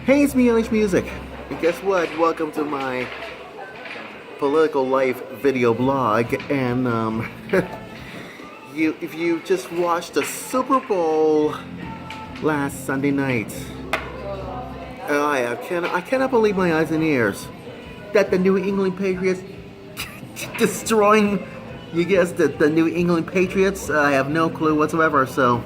Hey, it's me, H Music. And guess what? Welcome to my political life video blog. And if you just watched the Super Bowl last Sunday night, I cannot believe my eyes and ears that the New England Patriots destroying. You guessed it, the New England Patriots. I have no clue whatsoever. So,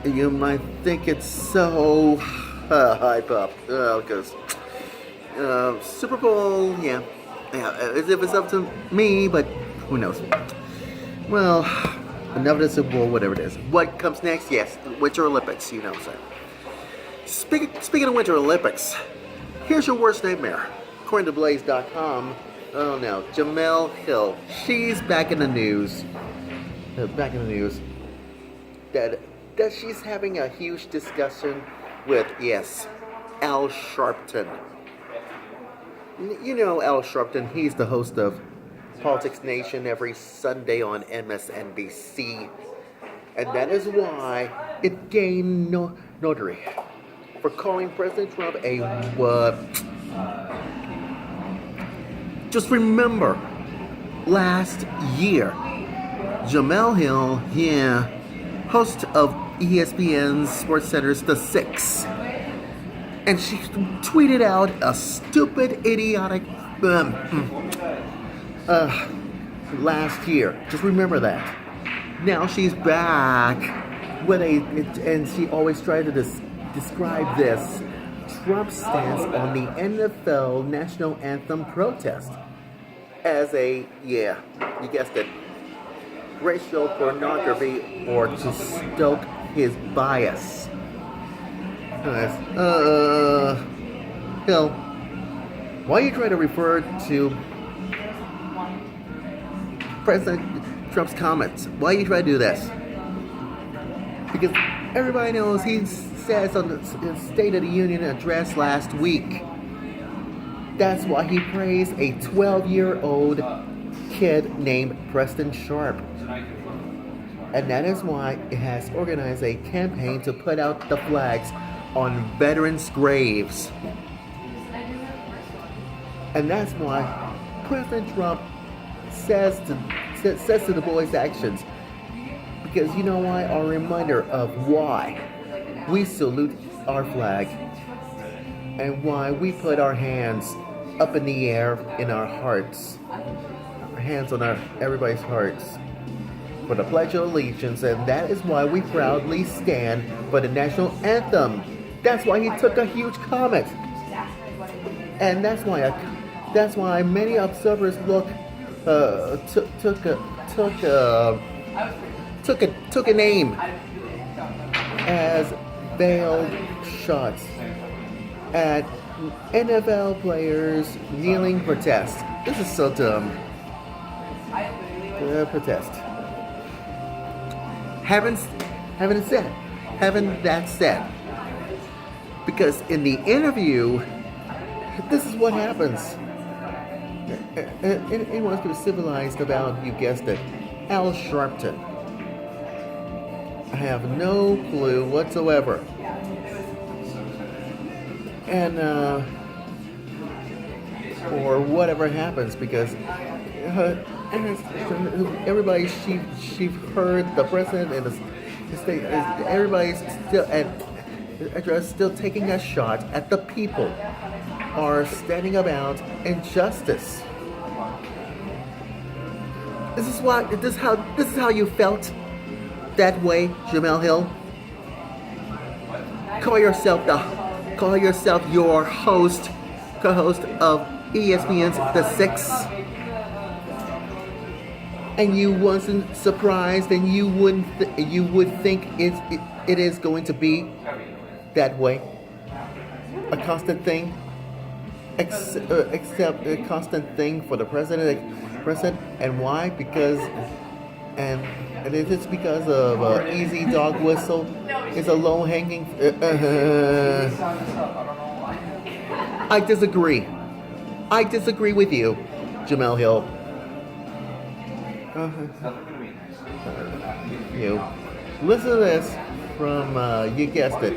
you might think it's so hype up because Super Bowl, yeah, as if it's up to me, but who knows? Well, another Super Bowl, whatever it is. What comes next? Yes, Winter Olympics. You know, so. Speaking of Winter Olympics, here's your worst nightmare. According to Blaze.com, oh no, Jemele Hill, she's back in the news. That she's having a huge discussion with, yes, Al Sharpton. You know Al Sharpton, he's the host of Politics Nation every Sunday on MSNBC. And that is why it gained notoriety for calling President Trump a just remember, last year, Jemele Hill, host of ESPN's SportsCenter's The Six, and she tweeted out a stupid, idiotic last year. Just remember that. Now she's back with and she always tried to describe this Trump stance on the NFL national anthem protest as a, you guessed it, racial pornography or to stoke his bias. Hill, why you try to refer to President Trump's comments? Why you try to do this? Because everybody knows he says on the State of the Union address last week, that's why he praised a 12-year-old kid named Preston Sharp. And that is why it has organized a campaign to put out the flags on veterans' graves. And that's why President Trump says to the boys' actions, because you know why? A reminder of why we salute our flag and why we put our hands up in the air in our hearts, our hands on everybody's hearts for the Pledge of Allegiance, and that is why we proudly stand for the national anthem. That's why he took a huge comment, and that's why many observers took a name as veiled shots at NFL players kneeling protest. This is so dumb. Protest. Having that said, because in the interview, this is what happens. Anyone's going to be civilized about, you guessed it, Al Sharpton. I have no clue whatsoever. And, or whatever happens, because everybody, she heard the president and the state, everybody's still taking a shot at the people, are standing about injustice. This is how you felt that way, Jemele Hill. Call yourself your co-host of ESPN's The Six, and you wasn't surprised, and you would think it is going to be that way, a constant thing, except a constant thing for the president, and why? Because and it is because of easy dog whistle. It's a low-hanging. I disagree. I disagree with you, Jemele Hill. You listen to this from, you guessed it,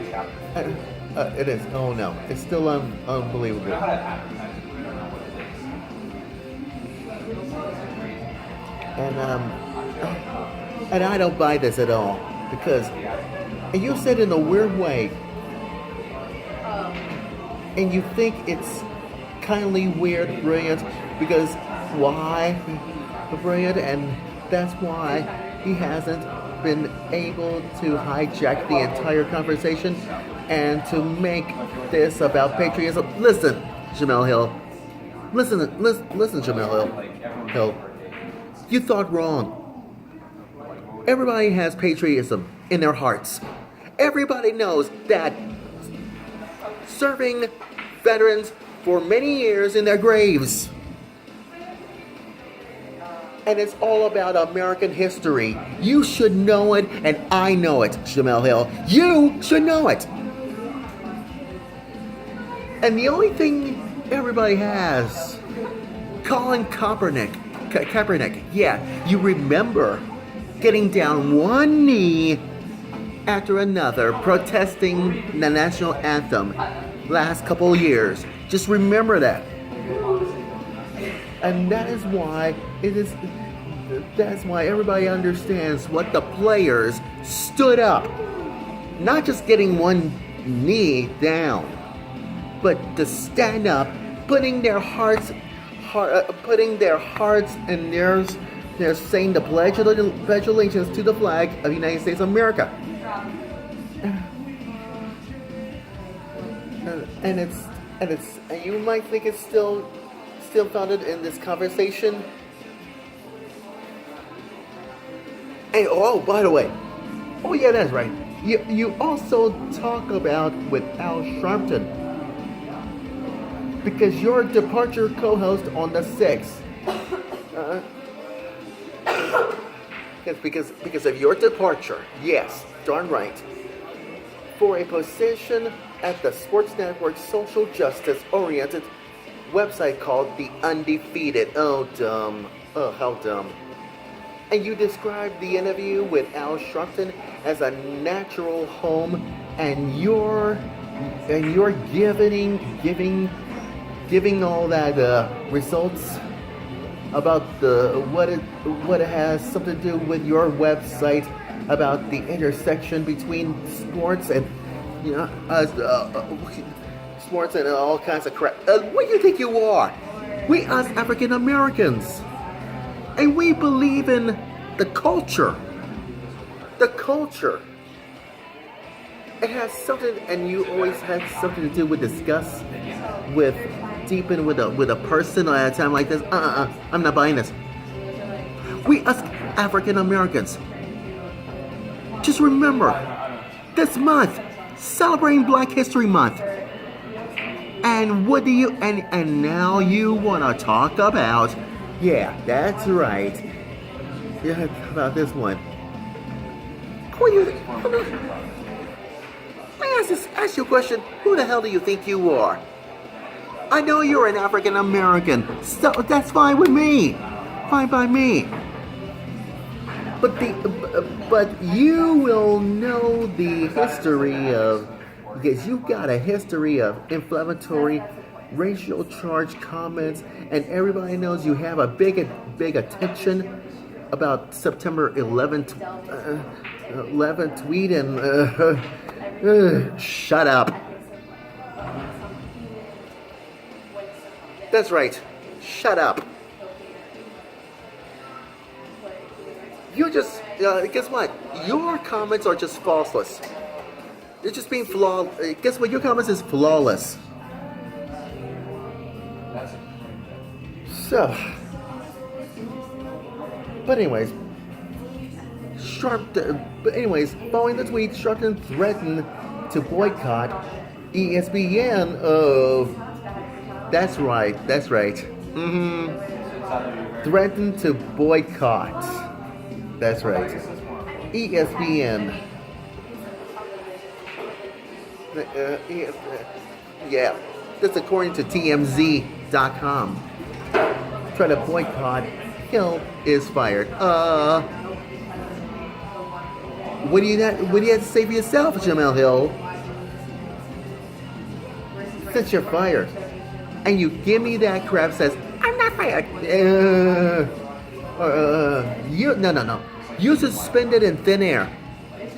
It is. Oh no, it's still unbelievable. And and I don't buy this at all because, and you said in a weird way, and you think it's kindly weird, brilliant, because why brilliant, and that's why he hasn't been able to hijack the entire conversation and to make this about patriotism. Listen, Jamel Hill. Listen, Jamel Hill. You thought wrong. Everybody has patriotism in their hearts. Everybody knows that serving veterans for many years in their graves. And it's all about American history. You should know it, and I know it, Jamel Hill. You should know it. And the only thing everybody has, Colin Kaepernick, yeah, you remember getting down one knee after another, protesting the national anthem last couple of years. Just remember that. And that's why everybody understands what the players stood up. Not just getting one knee down, but to stand up, putting their hearts and they're saying the pledge allegiance to the flag of the United States of America. And you might think it's still founded in this conversation. And oh, by the way, oh yeah, that's right. You also talk about with Al Sharpton, because your departure co-host on the 6th. Because of your departure, yes, darn right, for a position at the Sports Network's social justice-oriented website called The Undefeated. Oh, dumb. Oh, how dumb. And you described the interview with Al Sharpton as a natural home, and you're giving all that results about what it has something to do with your website about the intersection between sports and sports and all kinds of crap. What do you think you are? We us African Americans, and we believe in the culture. The culture. It has something, and you always had something to do with discuss with deep in with a person at a time like this. I'm not buying this. We us African Americans. Just remember, this month, celebrating Black History Month. And what do you and now you wanna talk about? Yeah, that's right. Yeah, about this one. Let me ask you a question. Who the hell do you think you are? I know you're an African American, so that's fine with me. Fine by me. But you will know the history of, because you've got a history of inflammatory, racial charged comments, and everybody knows you have a big attention about September 11th, 11th tweet and shut up. That's right. Shut up. You just, guess what? Your comments are just faultless. You're just being flawed. Guess what? Your comments is flawless. So, but anyways, following the tweet, Sharpton threatened to boycott ESPN. That's right. Threatened to boycott. That's right. ESPN. Yeah, that's according to TMZ.com. Try to boycott. Hill is fired. What do you have to say for yourself, Jamel Hill? since you're fired, and you give me that crap says, I'm not fired. No. You suspended in thin air.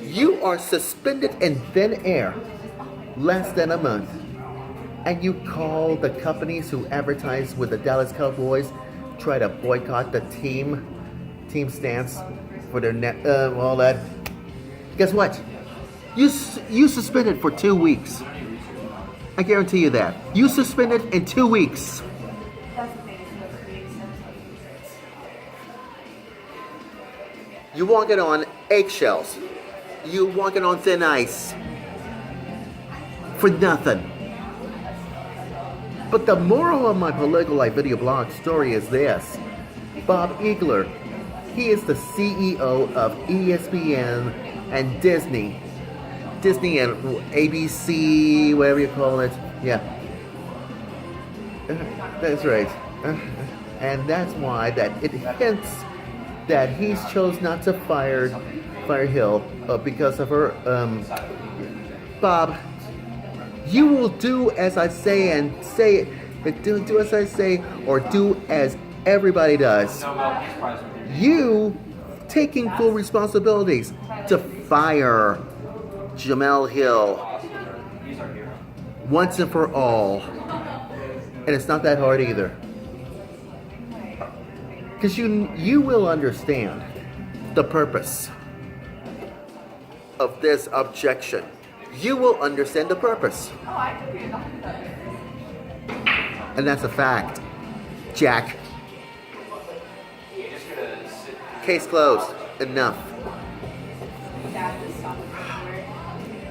You are suspended in thin air. Less than a month. And you call the companies who advertise with the Dallas Cowboys, try to boycott the team stance for their all that. Guess what? You suspended for 2 weeks. I guarantee you that. You suspended in 2 weeks. You walking on eggshells. You walking on thin ice. For nothing. But the moral of my Political Life video blog story is this. Bob Iger, he is the CEO of ESPN and Disney and ABC, whatever you call it. Yeah. That's right. And that's why that it hints that he's chose not to fire Hill because of her. Bob, you will do as I say and say, do as I say or do as everybody does. You taking full responsibilities to fire Jamel Hill once and for all. And it's not that hard either. Because you will understand the purpose of this objection. You will understand the purpose. And that's a fact, Jack. Case closed. Enough.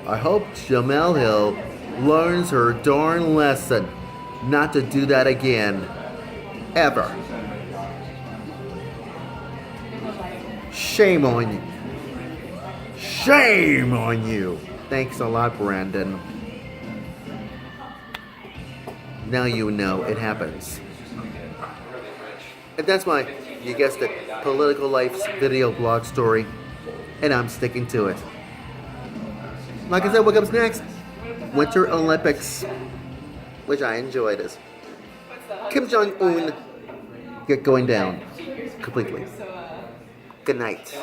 I hope Jamel Hill learns her darn lesson not to do that again. Ever. Shame on you. Shame on you. Thanks a lot, Brandon. Now you know it happens. And that's my, you guessed it, Political Life's video blog story. And I'm sticking to it. Like I said, what comes next? Winter Olympics. Which I enjoyed as Kim Jong-un get going down completely. Good night.